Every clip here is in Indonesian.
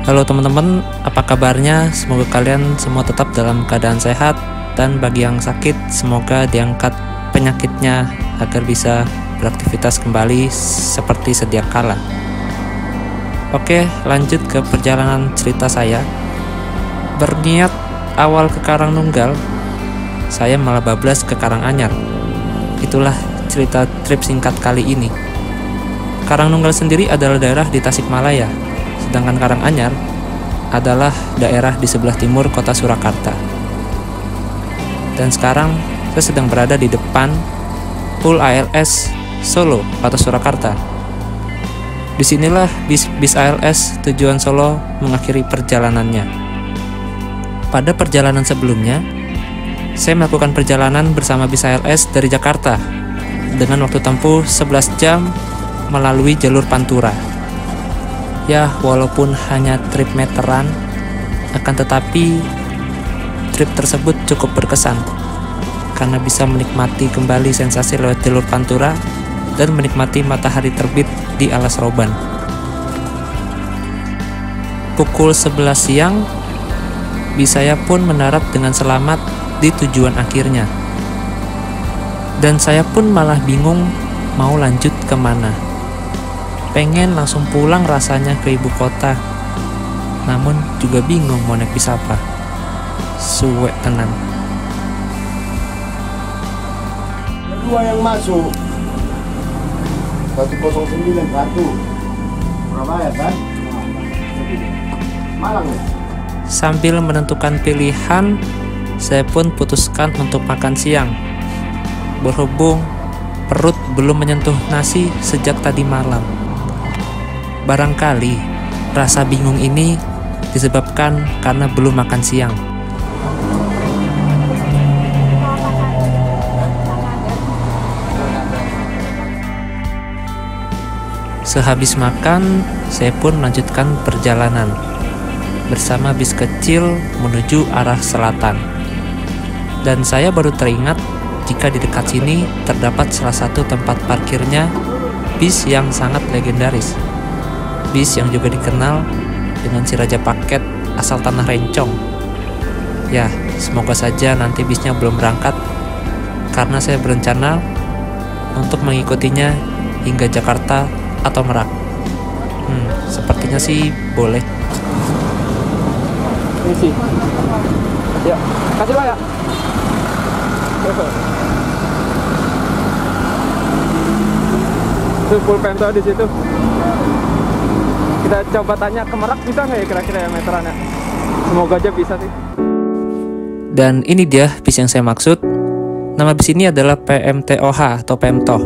Halo teman-teman, apa kabarnya? Semoga kalian semua tetap dalam keadaan sehat, dan bagi yang sakit, semoga diangkat penyakitnya agar bisa beraktivitas kembali seperti sedia kala. Oke, lanjut ke perjalanan cerita saya. Berniat awal ke Karangnunggal, saya malah bablas ke Karanganyar. Itulah cerita trip singkat kali ini. Karangnunggal sendiri adalah daerah di Tasikmalaya, sedangkan Karanganyar adalah daerah di sebelah timur kota Surakarta. Dan sekarang saya sedang berada di depan Pool ALS Solo atau Surakarta. Disinilah bis ALS tujuan Solo mengakhiri perjalanannya. Pada perjalanan sebelumnya, saya melakukan perjalanan bersama bis ALS dari Jakarta dengan waktu tempuh 11 jam melalui jalur Pantura. Ya, walaupun hanya trip meteran, akan tetapi trip tersebut cukup berkesan karena bisa menikmati kembali sensasi lewat jalur Pantura dan menikmati matahari terbit di alas Roban. Pukul 11 siang, bis saya pun mendarat dengan selamat di tujuan akhirnya. Dan saya pun malah bingung mau lanjut kemana. Pengen langsung pulang rasanya ke ibu kota, namun juga bingung mau naik bis apa. Suwe tenan. Dua yang masuk 1091 Surabaya kan? Malang ya? Sambil menentukan pilihan, saya pun putuskan untuk makan siang. Berhubung perut belum menyentuh nasi sejak tadi malam. Barangkali rasa bingung ini disebabkan karena belum makan siang. Sehabis makan, saya pun melanjutkan perjalanan bersama bis kecil menuju arah selatan. Dan saya baru teringat jika di dekat sini terdapat salah satu tempat parkirnya bis yang sangat legendaris. Bis yang juga dikenal dengan si Raja Paket asal Tanah Rencong. Ya, semoga saja nanti bisnya belum berangkat, karena saya berencana untuk mengikutinya hingga Jakarta atau Merak. Sepertinya sih boleh. Ini sih. Ya, kasih Pak ya. Itu full pemto di situ. Kita coba tanya ke Merak bisa nggak ya kira-kira ya meterannya? Semoga aja bisa sih. Dan ini dia bis yang saya maksud. Nama bis ini adalah PMTOH atau Pemtoh,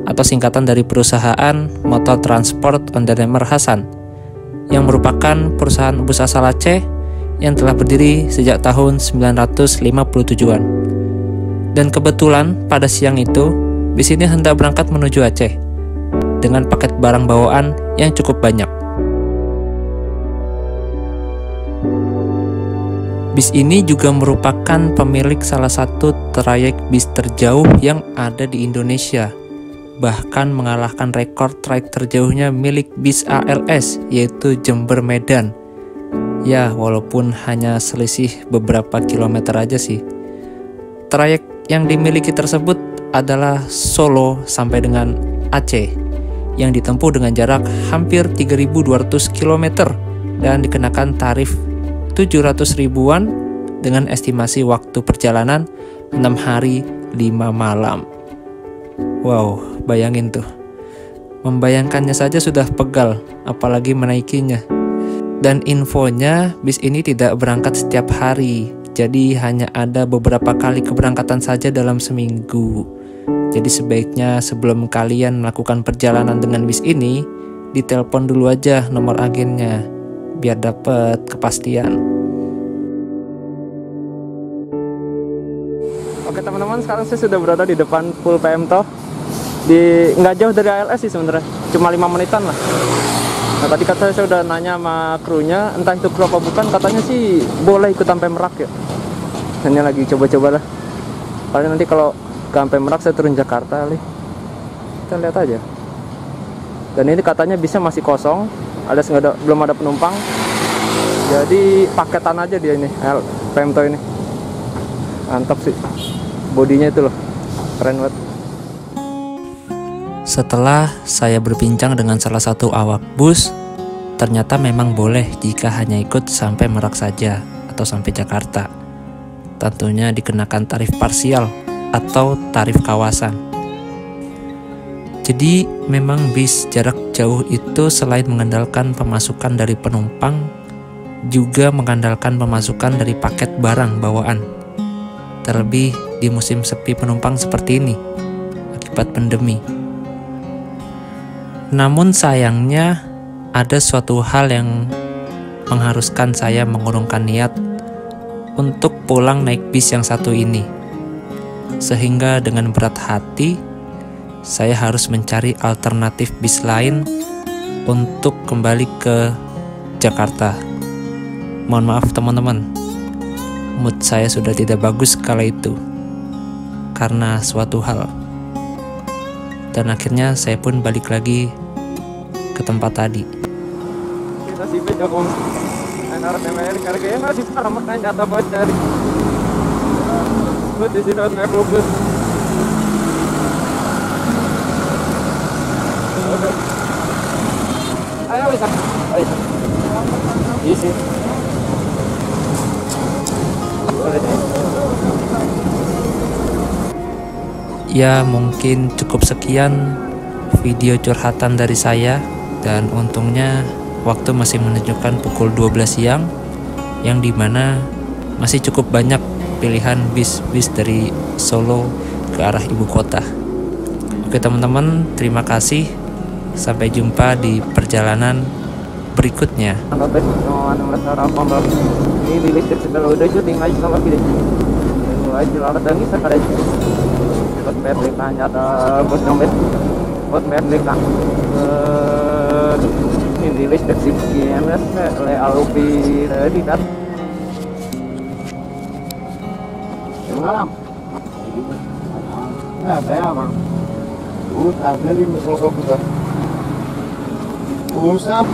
atau singkatan dari perusahaan Motor Transport Ondernemer Hasan, yang merupakan perusahaan bus asal Aceh yang telah berdiri sejak tahun 957-an. Dan kebetulan pada siang itu, bis ini hendak berangkat menuju Aceh dengan paket barang bawaan yang cukup banyak. Bis ini juga merupakan pemilik salah satu trayek bis terjauh yang ada di Indonesia, bahkan mengalahkan rekor trayek terjauhnya milik bis ALS, yaitu Jember Medan. Ya, walaupun hanya selisih beberapa kilometer aja sih. Trayek yang dimiliki tersebut adalah Solo sampai dengan Aceh, yang ditempuh dengan jarak hampir 3.200 km dan dikenakan tarif 700 ribuan dengan estimasi waktu perjalanan 6 hari 5 malam. Wow, bayangin tuh. Membayangkannya saja sudah pegal, apalagi menaikinya. Dan infonya, bis ini tidak berangkat setiap hari, jadi hanya ada beberapa kali keberangkatan saja dalam seminggu. Jadi sebaiknya sebelum kalian melakukan perjalanan dengan bis ini, ditelepon dulu aja nomor agennya, biar dapat kepastian. Oke teman-teman, sekarang saya sudah berada di depan Pool Pemtoh. Nggak jauh dari ALS sih sebenarnya, cuma 5 menitan lah. Nah tadi katanya saya udah nanya sama krunya, entah itu kru apa bukan, katanya sih boleh ikut sampai Merak ya. Ini lagi coba-coba lah. Paling nanti kalau sampai Merak saya turun Jakarta kali. Kita lihat aja. Dan ini katanya bisnya masih kosong, alias belum ada penumpang. Jadi paketan aja dia ini Pemto ini. Mantap sih, bodinya itu loh, keren banget. Setelah saya berbincang dengan salah satu awak bus, ternyata memang boleh jika hanya ikut sampai Merak saja atau sampai Jakarta. Tentunya dikenakan tarif parsial atau tarif kawasan. Jadi memang bis jarak jauh itu selain mengandalkan pemasukan dari penumpang, juga mengandalkan pemasukan dari paket barang bawaan. Terlebih di musim sepi penumpang seperti ini akibat pandemi. Namun sayangnya ada suatu hal yang mengharuskan saya mengurungkan niat untuk pulang naik bis yang satu ini. Sehingga dengan berat hati saya harus mencari alternatif bis lain untuk kembali ke Jakarta. Mohon maaf teman-teman, mood saya sudah tidak bagus kala itu karena suatu hal. Dan akhirnya saya pun balik lagi ke tempat tadi. Kita sih Joko, anak ML karganya masih sama kan jatuh bocor. Buat di sini naik bus. Ayo bisa. Isi. Ya mungkin cukup sekian video curhatan dari saya, dan untungnya waktu masih menunjukkan pukul 12 siang, yang dimana masih cukup banyak pilihan bis-bis dari Solo ke arah ibu kota. Oke teman-teman, terima kasih. Sampai jumpa di perjalanan berikutnya. Ini lilistik segala udah syuting lagi sama pilih. Lagi lalat dan bisa kada. Buat mereka ada bos dompet. Buat mereka. Ini lilistik sekian le alupi di dat. Malam. Nah, saya mah. Udah, dari masuk ke pusat. Usap.